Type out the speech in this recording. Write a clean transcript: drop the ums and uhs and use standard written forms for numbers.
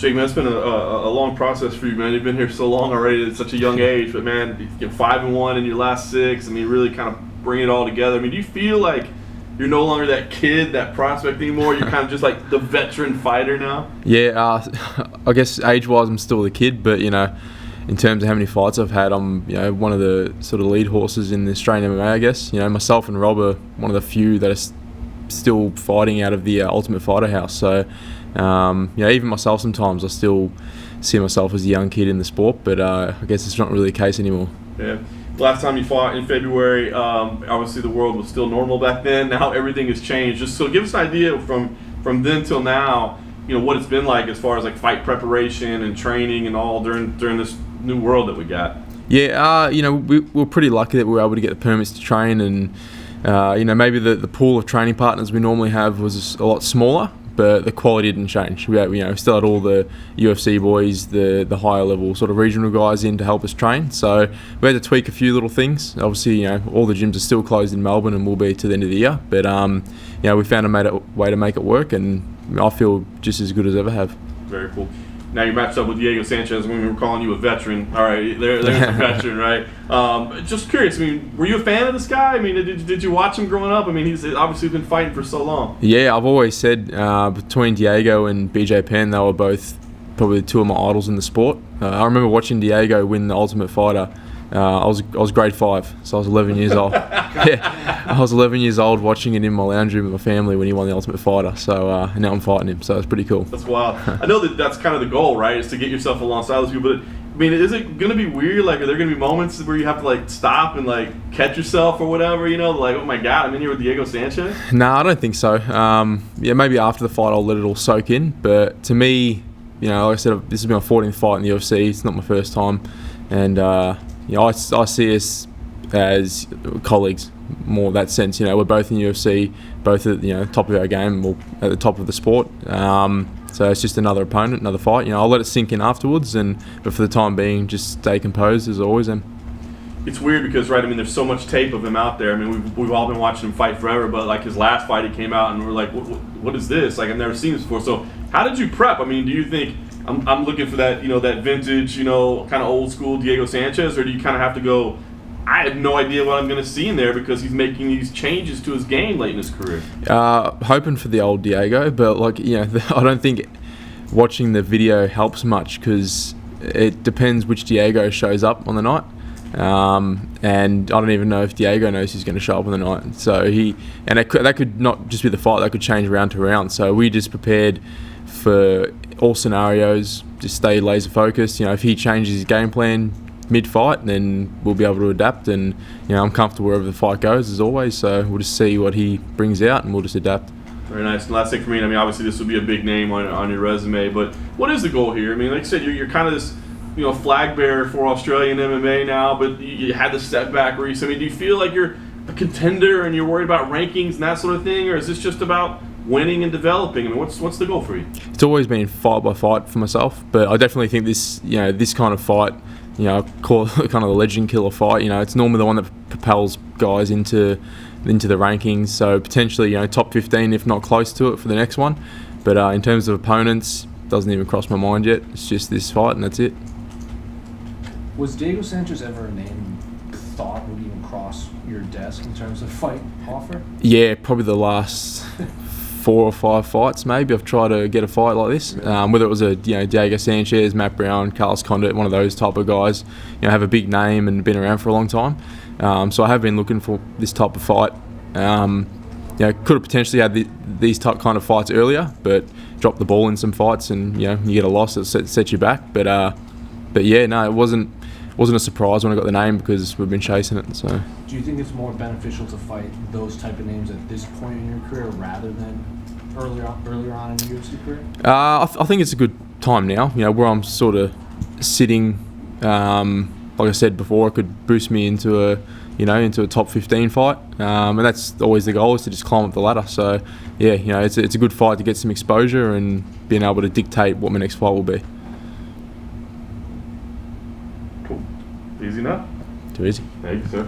Jake, man, it's been a long process for you, man. You've been here so long already at such a young age, but man, you're 5-1 in your last 6. I mean, really kind of bring it all together. I mean, do you feel like you're no longer that kid, that prospect anymore? You're kind of just like the veteran fighter now? Yeah, I guess age-wise I'm still a kid, but in terms of how many fights I've had, I'm one of the sort of lead horses in the Australian MMA, I guess. Myself and Rob are one of the few that are still fighting out of the Ultimate Fighter house. So, even myself sometimes I still see myself as a young kid in the sport, but I guess it's not really the case anymore. Yeah. Last time you fought in February, obviously the world was still normal back then. Now everything has changed. Just so give us an idea from then till now, what it's been like as far as like fight preparation and training and all during this new world that we got. Yeah, we're pretty lucky that we were able to get the permits to train, and maybe the pool of training partners we normally have was a lot smaller, but the quality didn't change. We still had all the UFC boys, the higher level sort of regional guys in to help us train. So we had to tweak a few little things. Obviously, all the gyms are still closed in Melbourne and will be to the end of the year. But we found a way to make it work, and I feel just as good as ever have. Very cool. Now you're matched up with Diego Sanchez. When we were calling you a veteran, all right, there's a veteran, right? Just curious. I mean, were you a fan of this guy? I mean, did you watch him growing up? I mean, he's obviously been fighting for so long. Yeah, I've always said between Diego and BJ Penn, they were both probably two of my idols in the sport. I remember watching Diego win the Ultimate Fighter. I was grade 5, so I was 11 years old. Yeah, I was 11 years old watching it in my lounge room with my family when he won the Ultimate Fighter. So now I'm fighting him, so it's pretty cool. That's wild. I know that's kind of the goal, right? Is to get yourself alongside those people. But I mean, is it going to be weird? Like, are there going to be moments where you have to like stop and like catch yourself or whatever? Like, oh my God, I'm in here with Diego Sanchez. No, I don't think so. Maybe after the fight I'll let it all soak in. But to me, like I said, this has been my 14th fight in the UFC. It's not my first time, and I see us as colleagues, more that sense. We're both in UFC, both at top of our game, or at the top of the sport. So it's just another opponent, another fight. I'll let it sink in afterwards, but for the time being, just stay composed as I always am. It's weird because, right, I mean, there's so much tape of him out there. I mean, we've all been watching him fight forever, but like his last fight, he came out and we're like, what is this? Like, I've never seen this before. So how did you prep? I mean, do you think I'm looking for that, that vintage, kind of old school Diego Sanchez, or do you kind of have to go, I have no idea what I'm going to see in there because he's making these changes to his game late in his career? Hoping for the old Diego, but I don't think watching the video helps much because it depends which Diego shows up on the night. And I don't even know if Diego knows he's going to show up on the night. So that could not just be the fight, that could change round to round. So we just prepared for all scenarios, just stay laser focused. If he changes his game plan mid-fight, then we'll be able to adapt, and I'm comfortable wherever the fight goes as always, so we'll just see what he brings out and we'll just adapt. Very nice. And last thing for me, I mean, obviously this will be a big name on your resume, but what is the goal here? I mean, like I said, you're kind of this flag bearer for Australian MMA now, but you had the setback recently. Do you feel like you're a contender and you're worried about rankings and that sort of thing, or is this just about winning and developing? I mean, what's the goal for you? It's always been fight by fight for myself, but I definitely think this kind of fight, I call it kind of the legend killer fight. It's normally the one that propels guys into the rankings. So potentially, top 15, if not close to it, for the next one. But in terms of opponents, doesn't even cross my mind yet. It's just this fight, and that's it. Was Diego Sanchez ever a name you thought would even cross your desk in terms of fight offer? Yeah, probably the last 4 or 5 fights maybe I've tried to get a fight like this. Really? Whether it was a Diego Sanchez, Matt Brown, Carlos Condit, one of those type of guys, have a big name and been around for a long time. So I have been looking for this type of fight. Could have potentially had these kind of fights earlier, but dropped the ball in some fights, and you get a loss that sets you back. But yeah, no, it wasn't a surprise when I got the name because we've been chasing it. So, do you think it's more beneficial to fight those type of names at this point in your career rather than earlier on in your UFC career? I think it's a good time now. Where I'm sort of sitting. Like I said before, it could boost me into a top 15 fight, and that's always the goal, is to just climb up the ladder. So, yeah, it's a good fight to get some exposure and being able to dictate what my next fight will be. Cool. Easy enough? Too easy. Thank you, sir.